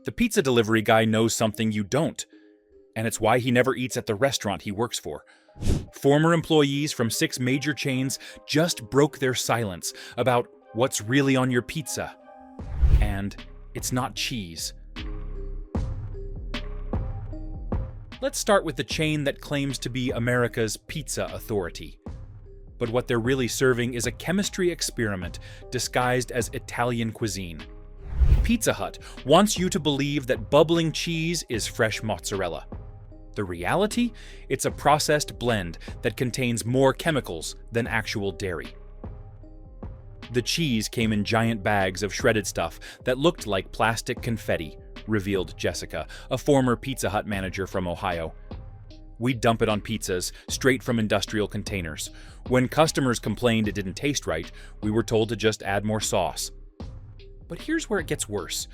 The pizza delivery guy knows something you don't, and it's why he never eats at the restaurant he works for. Former employees from 6 major chains just broke their silence about what's really on your pizza. And it's not cheese. Let's start with the chain that claims to be America's pizza authority. But what they're really serving is a chemistry experiment disguised as Italian cuisine. Pizza Hut wants you to believe that bubbling cheese is fresh mozzarella. The reality? It's a processed blend that contains more chemicals than actual dairy. The cheese came in giant bags of shredded stuff that looked like plastic confetti, revealed Jessica, a former Pizza Hut manager from Ohio. We'd dump it on pizzas, straight from industrial containers. When customers complained it didn't taste right, we were told to just add more sauce. But here's where it gets worse.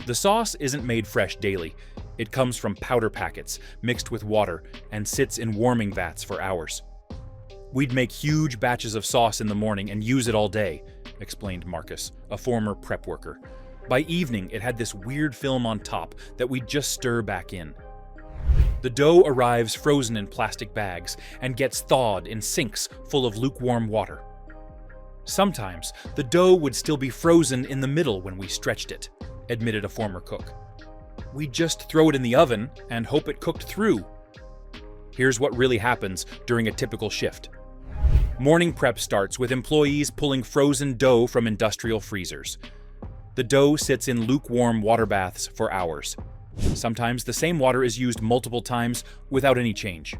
The sauce isn't made fresh daily. It comes from powder packets, mixed with water, and sits in warming vats for hours. We'd make huge batches of sauce in the morning and use it all day, explained Marcus, a former prep worker. By evening, it had this weird film on top that we'd just stir back in. The dough arrives frozen in plastic bags and gets thawed in sinks full of lukewarm water. Sometimes, the dough would still be frozen in the middle when we stretched it, admitted a former cook. We'd just throw it in the oven and hope it cooked through. Here's what really happens during a typical shift. Morning prep starts with employees pulling frozen dough from industrial freezers. The dough sits in lukewarm water baths for hours. Sometimes the same water is used multiple times without any change.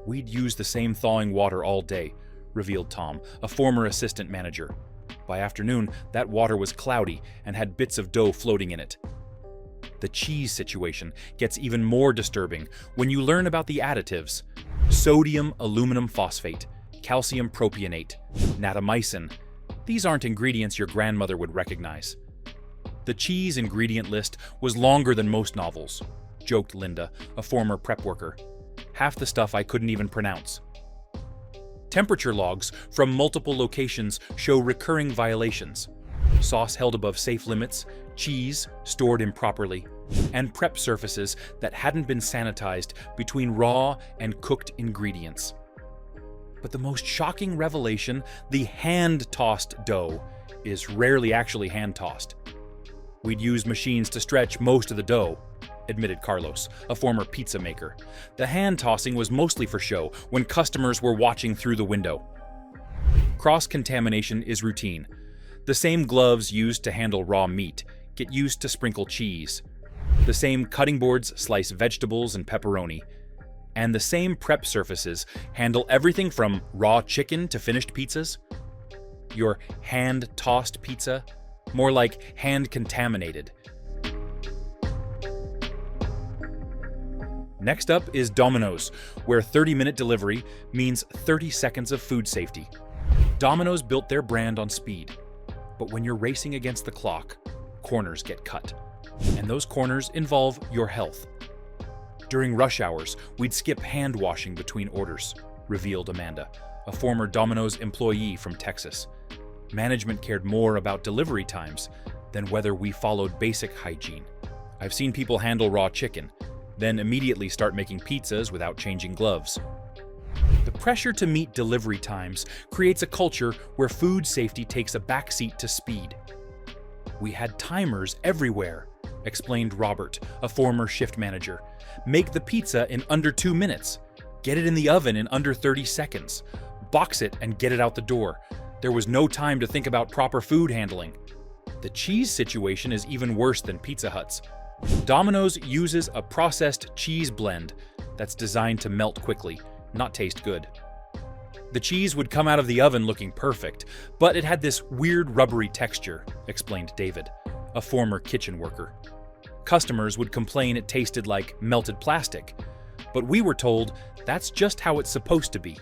We'd use the same thawing water all day, revealed Tom, a former assistant manager. By afternoon, that water was cloudy and had bits of dough floating in it. The cheese situation gets even more disturbing when you learn about the additives: sodium aluminum phosphate, calcium propionate, natamycin. These aren't ingredients your grandmother would recognize. The cheese ingredient list was longer than most novels, joked Linda, a former prep worker. Half the stuff I couldn't even pronounce. Temperature logs from multiple locations show recurring violations. Sauce held above safe limits, cheese stored improperly, and prep surfaces that hadn't been sanitized between raw and cooked ingredients. But the most shocking revelation, the hand-tossed dough, is rarely actually hand-tossed. We'd use machines to stretch most of the dough, admitted Carlos, a former pizza maker. The hand-tossing was mostly for show when customers were watching through the window. Cross-contamination is routine. The same gloves used to handle raw meat get used to sprinkle cheese. The same cutting boards slice vegetables and pepperoni. And the same prep surfaces handle everything from raw chicken to finished pizzas. Your hand-tossed pizza? More like hand-contaminated. Next up is Domino's, where 30-minute delivery means 30 seconds of food safety. Domino's built their brand on speed. But when you're racing against the clock, corners get cut. And those corners involve your health. During rush hours, we'd skip hand washing between orders, revealed Amanda, a former Domino's employee from Texas. Management cared more about delivery times than whether we followed basic hygiene. I've seen people handle raw chicken, then immediately start making pizzas without changing gloves. The pressure to meet delivery times creates a culture where food safety takes a backseat to speed. We had timers everywhere, explained Robert, a former shift manager. Make the pizza in under 2 minutes. Get it in the oven in under 30 seconds. Box it and get it out the door. There was no time to think about proper food handling. The cheese situation is even worse than Pizza Hut's. Domino's uses a processed cheese blend that's designed to melt quickly, not taste good. The cheese would come out of the oven looking perfect, but it had this weird rubbery texture, explained David, a former kitchen worker. Customers would complain it tasted like melted plastic, but we were told that's just how it's supposed to be.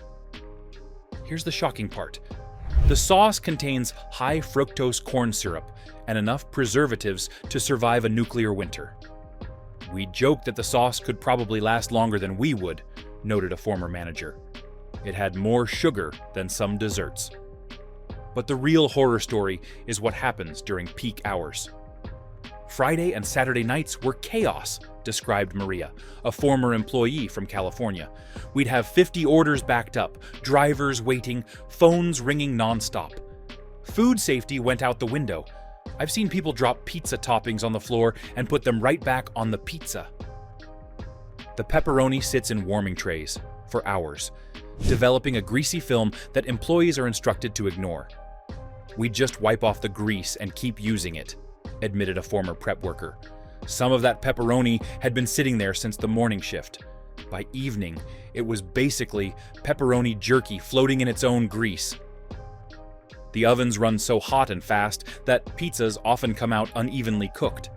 Here's the shocking part. The sauce contains high fructose corn syrup and enough preservatives to survive a nuclear winter. We joked that the sauce could probably last longer than we would, noted a former manager. It had more sugar than some desserts. But the real horror story is what happens during peak hours. Friday and Saturday nights were chaos, described Maria, a former employee from California. We'd have 50 orders backed up, drivers waiting, phones ringing nonstop. Food safety went out the window. I've seen people drop pizza toppings on the floor and put them right back on the pizza. The pepperoni sits in warming trays for hours, developing a greasy film that employees are instructed to ignore. We just wipe off the grease and keep using it, admitted a former prep worker. Some of that pepperoni had been sitting there since the morning shift. By evening, it was basically pepperoni jerky floating in its own grease. The ovens run so hot and fast that pizzas often come out unevenly cooked.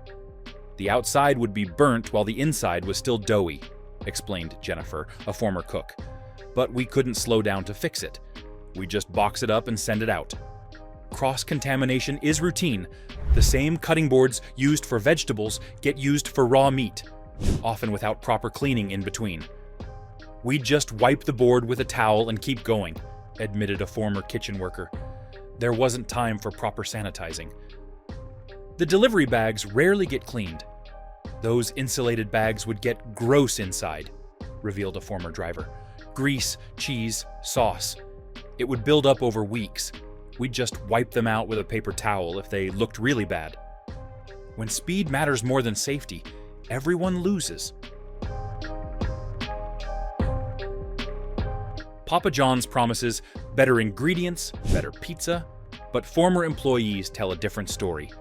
The outside would be burnt while the inside was still doughy, explained Jennifer, a former cook. But we couldn't slow down to fix it. We just box it up and send it out. Cross-contamination is routine. The same cutting boards used for vegetables get used for raw meat, often without proper cleaning in between. We just wipe the board with a towel and keep going, admitted a former kitchen worker. There wasn't time for proper sanitizing. The delivery bags rarely get cleaned. Those insulated bags would get gross inside, revealed a former driver. Grease, cheese, sauce. It would build up over weeks. We'd just wipe them out with a paper towel if they looked really bad. When speed matters more than safety, everyone loses. Papa John's promises better ingredients, better pizza, but former employees tell a different story.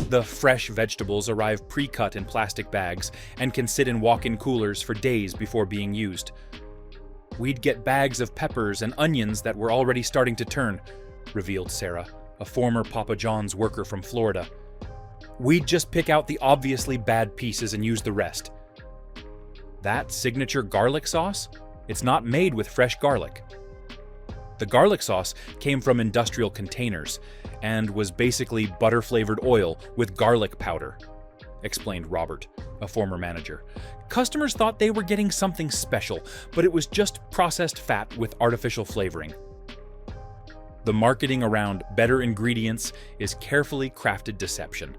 The fresh vegetables arrive pre-cut in plastic bags and can sit in walk-in coolers for days before being used. We'd get bags of peppers and onions that were already starting to turn, revealed Sarah, a former Papa John's worker from Florida. We'd just pick out the obviously bad pieces and use the rest. That signature garlic sauce? It's not made with fresh garlic. The garlic sauce came from industrial containers and was basically butter-flavored oil with garlic powder, explained Robert, a former manager. Customers thought they were getting something special, but it was just processed fat with artificial flavoring. The marketing around better ingredients is carefully crafted deception.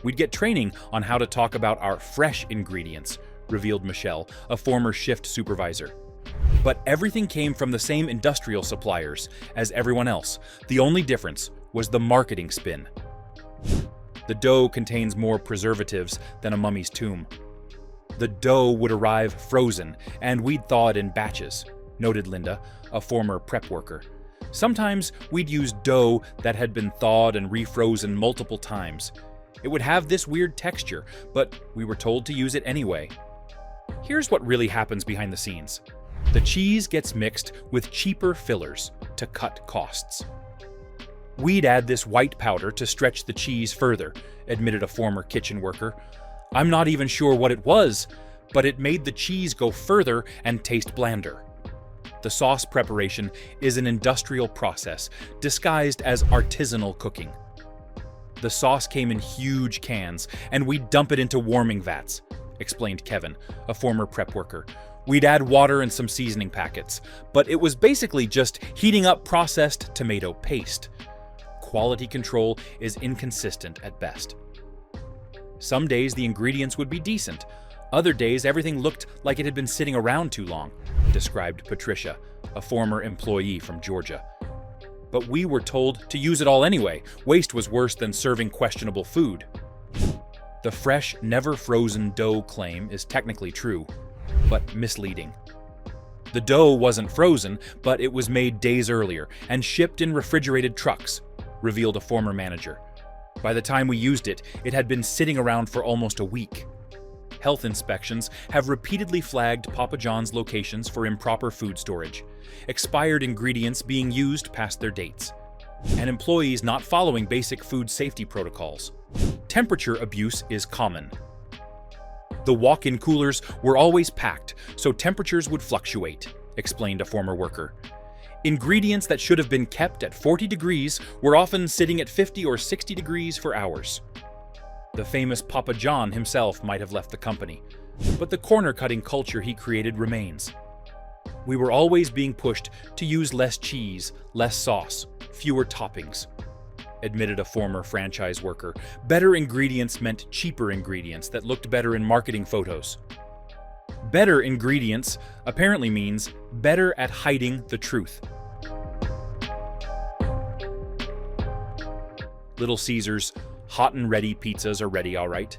We'd get training on how to talk about our fresh ingredients, revealed Michelle, a former shift supervisor. But everything came from the same industrial suppliers as everyone else. The only difference was the marketing spin. The dough contains more preservatives than a mummy's tomb. The dough would arrive frozen, and we'd thaw it in batches, noted Linda, a former prep worker. Sometimes we'd use dough that had been thawed and refrozen multiple times. It would have this weird texture, but we were told to use it anyway. Here's what really happens behind the scenes. The cheese gets mixed with cheaper fillers to cut costs. We'd add this white powder to stretch the cheese further, admitted a former kitchen worker. I'm not even sure what it was, but it made the cheese go further and taste blander. The sauce preparation is an industrial process disguised as artisanal cooking. The sauce came in huge cans, and we'd dump it into warming vats, explained Kevin, a former prep worker. We'd add water and some seasoning packets, but it was basically just heating up processed tomato paste. Quality control is inconsistent at best. Some days the ingredients would be decent. Other days everything looked like it had been sitting around too long, described Patricia, a former employee from Georgia. But we were told to use it all anyway. Waste was worse than serving questionable food. The fresh, never frozen dough claim is technically true, but misleading. The dough wasn't frozen, but it was made days earlier and shipped in refrigerated trucks, revealed a former manager. By the time we used it, it had been sitting around for almost a week. Health inspections have repeatedly flagged Papa John's locations for improper food storage, expired ingredients being used past their dates, and employees not following basic food safety protocols. Temperature abuse is common. The walk-in coolers were always packed, so temperatures would fluctuate, explained a former worker. Ingredients that should have been kept at 40 degrees were often sitting at 50 or 60 degrees for hours. The famous Papa John himself might have left the company, but the corner-cutting culture he created remains. We were always being pushed to use less cheese, less sauce, fewer toppings. admitted a former franchise worker. Better ingredients meant cheaper ingredients that looked better in marketing photos. Better ingredients apparently means better at hiding the truth. Little Caesars hot and ready pizzas are ready, all right.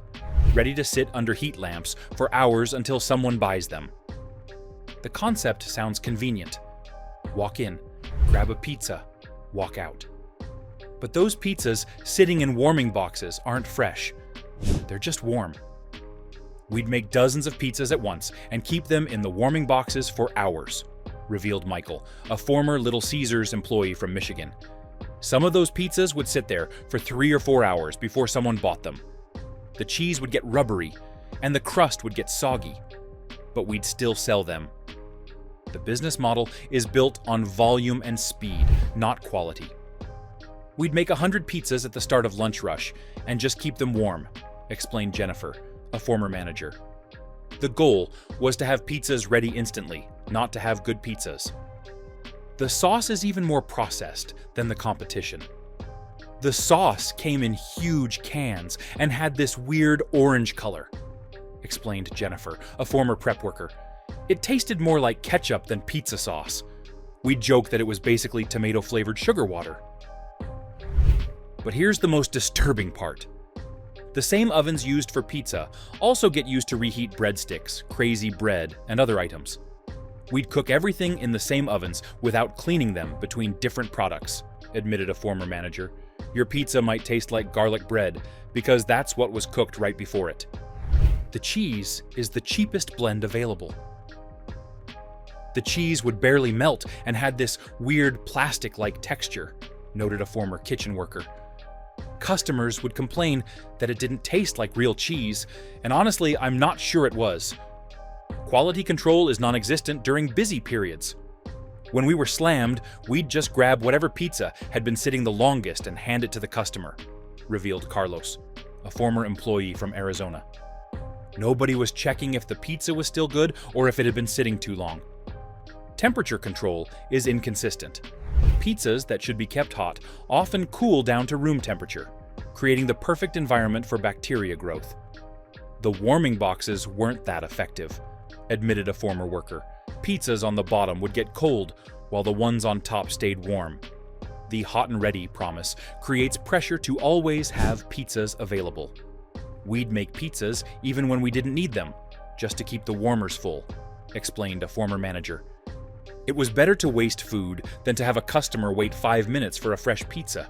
Ready to sit under heat lamps for hours until someone buys them. The concept sounds convenient. Walk in, grab a pizza, walk out. But those pizzas sitting in warming boxes aren't fresh. They're just warm. We'd make dozens of pizzas at once and keep them in the warming boxes for hours, revealed Michael, a former Little Caesars employee from Michigan. Some of those pizzas would sit there for 3 or 4 hours before someone bought them. The cheese would get rubbery, and the crust would get soggy, but we'd still sell them. The business model is built on volume and speed, not quality. We'd make 100 pizzas at the start of lunch rush and just keep them warm, explained Jennifer, a former manager. The goal was to have pizzas ready instantly, not to have good pizzas. The sauce is even more processed than the competition. The sauce came in huge cans and had this weird orange color, explained Jennifer, a former prep worker. It tasted more like ketchup than pizza sauce. We'd joke that it was basically tomato-flavored sugar water. But here's the most disturbing part. The same ovens used for pizza also get used to reheat breadsticks, crazy bread, and other items. We'd cook everything in the same ovens without cleaning them between different products, admitted a former manager. Your pizza might taste like garlic bread because that's what was cooked right before it. The cheese is the cheapest blend available. The cheese would barely melt and had this weird plastic-like texture, noted a former kitchen worker. Customers would complain that it didn't taste like real cheese, and honestly, I'm not sure it was. Quality control is non-existent during busy periods. When we were slammed, we'd just grab whatever pizza had been sitting the longest and hand it to the customer, revealed Carlos, a former employee from Arizona. Nobody was checking if the pizza was still good or if it had been sitting too long. Temperature control is inconsistent. Pizzas that should be kept hot often cool down to room temperature, creating the perfect environment for bacteria growth. The warming boxes weren't that effective, admitted a former worker. Pizzas on the bottom would get cold while the ones on top stayed warm. The hot and ready promise creates pressure to always have pizzas available. We'd make pizzas even when we didn't need them, just to keep the warmers full, explained a former manager. It was better to waste food than to have a customer wait 5 minutes for a fresh pizza.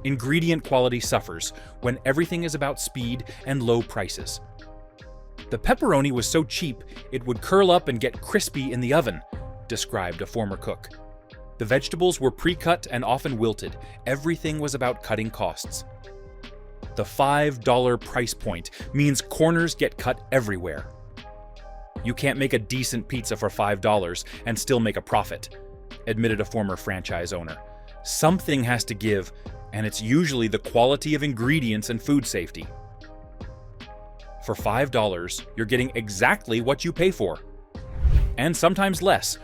Ingredient quality suffers when everything is about speed and low prices. The pepperoni was so cheap it would curl up and get crispy in the oven, described a former cook. The vegetables were pre-cut and often wilted. Everything was about cutting costs. The $5 price point means corners get cut everywhere. You can't make a decent pizza for $5 and still make a profit, admitted a former franchise owner. Something has to give, and it's usually the quality of ingredients and food safety. For $5, you're getting exactly what you pay for, and sometimes less.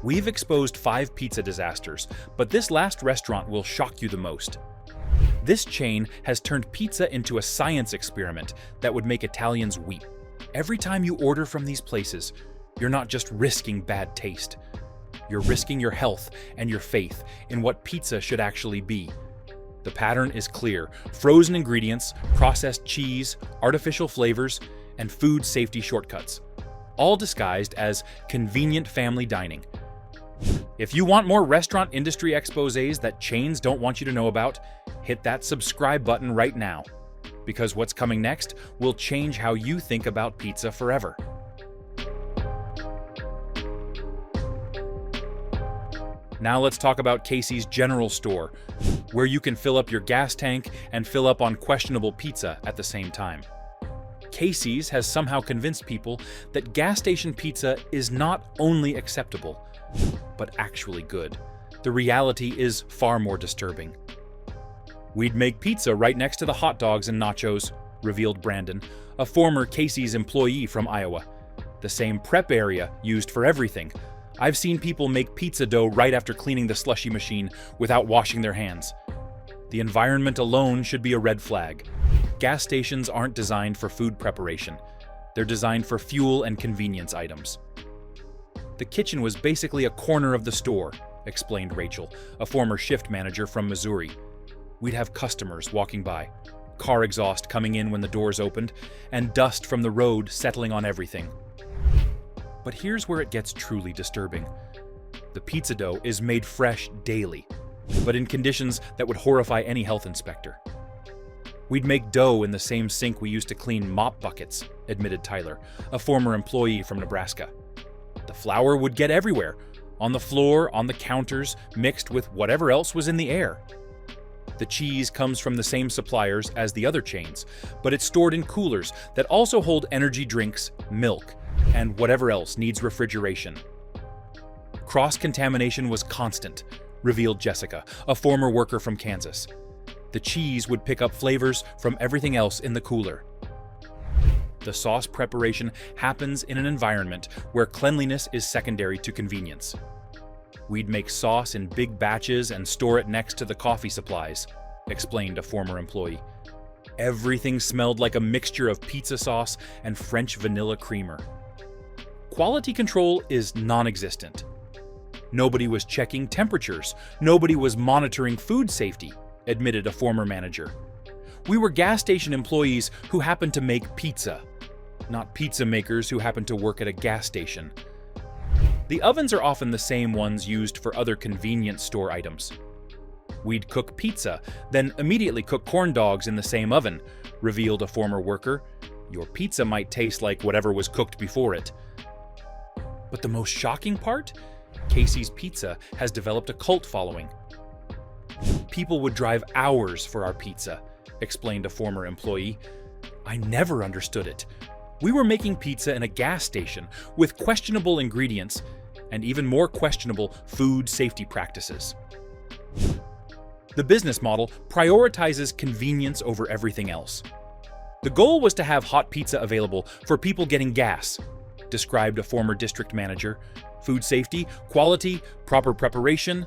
We've exposed 5 pizza disasters, but this last restaurant will shock you the most. This chain has turned pizza into a science experiment that would make Italians weep. Every time you order from these places, you're not just risking bad taste. You're risking your health and your faith in what pizza should actually be. The pattern is clear: frozen ingredients, processed cheese, artificial flavors, and food safety shortcuts, all disguised as convenient family dining. If you want more restaurant industry exposés that chains don't want you to know about, hit that subscribe button right now, because what's coming next will change how you think about pizza forever. Now let's talk about Casey's General Store, where you can fill up your gas tank and fill up on questionable pizza at the same time. Casey's has somehow convinced people that gas station pizza is not only acceptable, but actually good. The reality is far more disturbing. We'd make pizza right next to the hot dogs and nachos, revealed Brandon, a former Casey's employee from Iowa. The same prep area used for everything. I've seen people make pizza dough right after cleaning the slushy machine without washing their hands. The environment alone should be a red flag. Gas stations aren't designed for food preparation. They're designed for fuel and convenience items. The kitchen was basically a corner of the store, explained Rachel, a former shift manager from Missouri. We'd have customers walking by, car exhaust coming in when the doors opened, and dust from the road settling on everything. But here's where it gets truly disturbing. The pizza dough is made fresh daily, but in conditions that would horrify any health inspector. We'd make dough in the same sink we used to clean mop buckets, admitted Tyler, a former employee from Nebraska. The flour would get everywhere, on the floor, on the counters, mixed with whatever else was in the air. The cheese comes from the same suppliers as the other chains, but it's stored in coolers that also hold energy drinks, milk, and whatever else needs refrigeration. Cross-contamination was constant, revealed Jessica, a former worker from Kansas. The cheese would pick up flavors from everything else in the cooler. The sauce preparation happens in an environment where cleanliness is secondary to convenience. We'd make sauce in big batches and store it next to the coffee supplies, explained a former employee. Everything smelled like a mixture of pizza sauce and French vanilla creamer. Quality control is non-existent. Nobody was checking temperatures. Nobody was monitoring food safety, admitted a former manager. We were gas station employees who happened to make pizza, not pizza makers who happened to work at a gas station. The ovens are often the same ones used for other convenience store items. We'd cook pizza, then immediately cook corn dogs in the same oven, revealed a former worker. Your pizza might taste like whatever was cooked before it. But the most shocking part? Casey's Pizza has developed a cult following. People would drive hours for our pizza, explained a former employee. I never understood it. We were making pizza in a gas station with questionable ingredients and even more questionable food safety practices. The business model prioritizes convenience over everything else. The goal was to have hot pizza available for people getting gas, described a former district manager. Food safety, quality, proper preparation,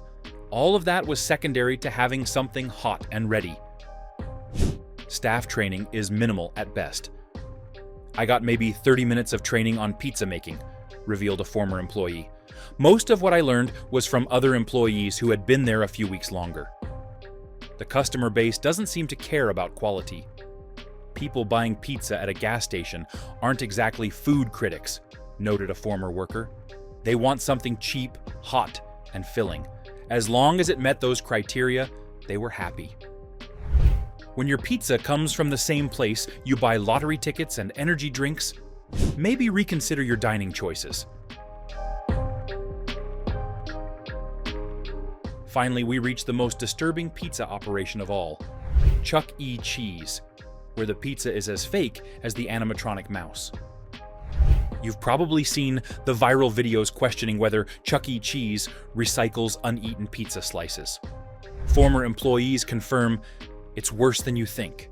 all of that was secondary to having something hot and ready. Staff training is minimal at best. I got maybe 30 minutes of training on pizza making, revealed a former employee. Most of what I learned was from other employees who had been there a few weeks longer. The customer base doesn't seem to care about quality. People buying pizza at a gas station aren't exactly food critics, noted a former worker. They want something cheap, hot, and filling. As long as it met those criteria, they were happy. When your pizza comes from the same place you buy lottery tickets and energy drinks, maybe reconsider your dining choices. Finally, we reach the most disturbing pizza operation of all, Chuck E. Cheese, where the pizza is as fake as the animatronic mouse. You've probably seen the viral videos questioning whether Chuck E. Cheese recycles uneaten pizza slices. Former employees confirm it's worse than you think.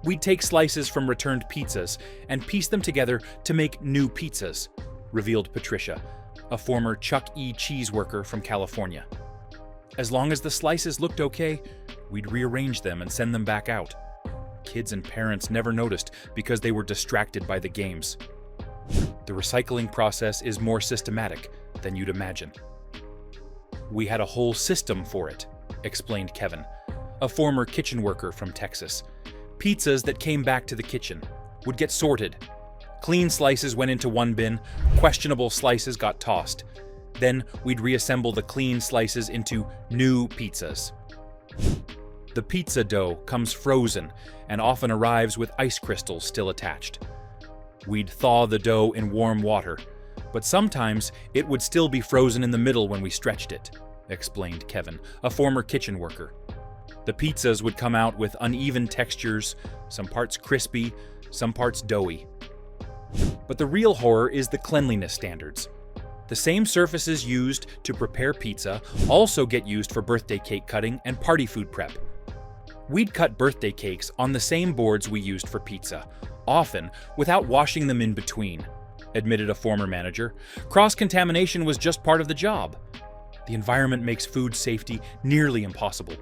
We'd take slices from returned pizzas and piece them together to make new pizzas, revealed Patricia, a former Chuck E. Cheese worker from California. As long as the slices looked okay, we'd rearrange them and send them back out. Kids and parents never noticed because they were distracted by the games. The recycling process is more systematic than you'd imagine. We had a whole system for it, explained Kevin, a former kitchen worker from Texas. Pizzas that came back to the kitchen would get sorted. Clean slices went into one bin, questionable slices got tossed. Then we'd reassemble the clean slices into new pizzas. The pizza dough comes frozen and often arrives with ice crystals still attached. We'd thaw the dough in warm water, but sometimes it would still be frozen in the middle when we stretched it, explained Kevin, a former kitchen worker. The pizzas would come out with uneven textures, some parts crispy, some parts doughy. But the real horror is the cleanliness standards. The same surfaces used to prepare pizza also get used for birthday cake cutting and party food prep. We'd cut birthday cakes on the same boards we used for pizza, often without washing them in between, admitted a former manager. Cross-contamination was just part of the job. The environment makes food safety nearly impossible.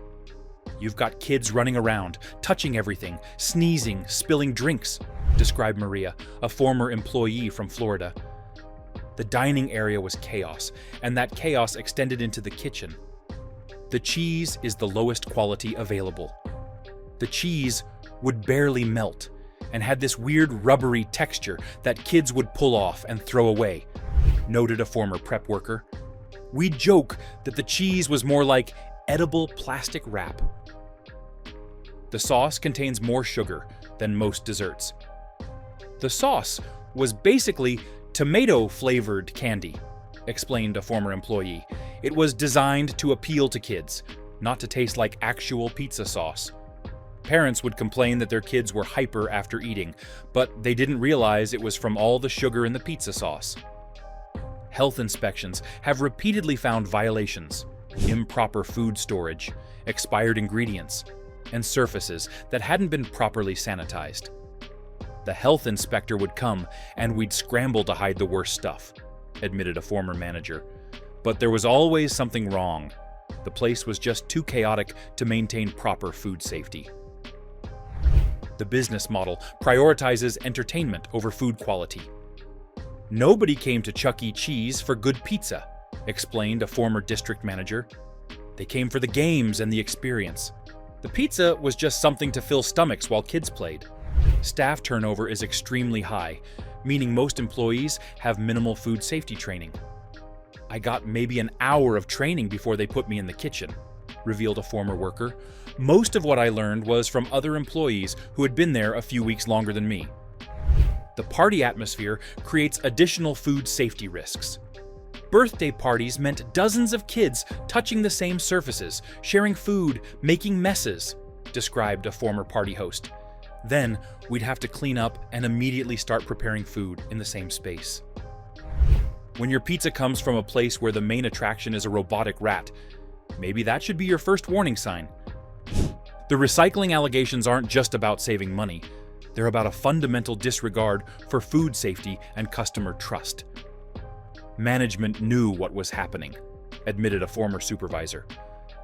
You've got kids running around, touching everything, sneezing, spilling drinks, described Maria, a former employee from Florida. The dining area was chaos, and that chaos extended into the kitchen. The cheese is the lowest quality available. The cheese would barely melt and had this weird rubbery texture that kids would pull off and throw away, noted a former prep worker. We joke that the cheese was more like edible plastic wrap. The sauce contains more sugar than most desserts. The sauce was basically tomato-flavored candy, explained a former employee. It was designed to appeal to kids, not to taste like actual pizza sauce. Parents would complain that their kids were hyper after eating, but they didn't realize it was from all the sugar in the pizza sauce. Health inspections have repeatedly found violations, improper food storage, expired ingredients, and surfaces that hadn't been properly sanitized. The health inspector would come and we'd scramble to hide the worst stuff, admitted a former manager. But there was always something wrong. The place was just too chaotic to maintain proper food safety. The business model prioritizes entertainment over food quality. Nobody came to Chuck E. Cheese for good pizza, explained a former district manager. They came for the games and the experience. The pizza was just something to fill stomachs while kids played. Staff turnover is extremely high, meaning most employees have minimal food safety training. I got maybe an hour of training before they put me in the kitchen, revealed a former worker. Most of what I learned was from other employees who had been there a few weeks longer than me. The party atmosphere creates additional food safety risks. Birthday parties meant dozens of kids touching the same surfaces, sharing food, making messes, described a former party host. Then, we'd have to clean up and immediately start preparing food in the same space. When your pizza comes from a place where the main attraction is a robotic rat, maybe that should be your first warning sign. The recycling allegations aren't just about saving money. They're about a fundamental disregard for food safety and customer trust. Management knew what was happening, admitted a former supervisor.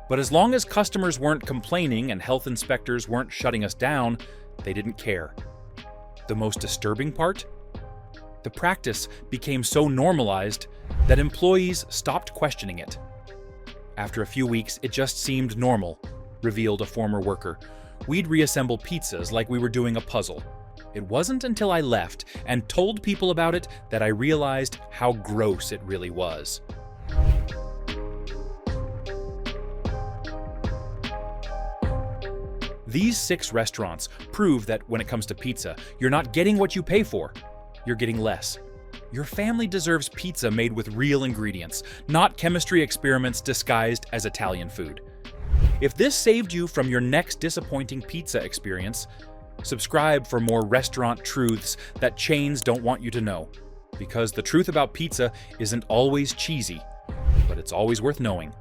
But as long as customers weren't complaining and health inspectors weren't shutting us down, they didn't care. The most disturbing part? The practice became so normalized that employees stopped questioning it. After a few weeks, it just seemed normal, revealed a former worker. We'd reassemble pizzas like we were doing a puzzle. It wasn't until I left and told people about it that I realized how gross it really was. These 6 restaurants prove that when it comes to pizza, you're not getting what you pay for. You're getting less. Your family deserves pizza made with real ingredients, not chemistry experiments disguised as Italian food. If this saved you from your next disappointing pizza experience, subscribe for more restaurant truths that chains don't want you to know. Because the truth about pizza isn't always cheesy, but it's always worth knowing.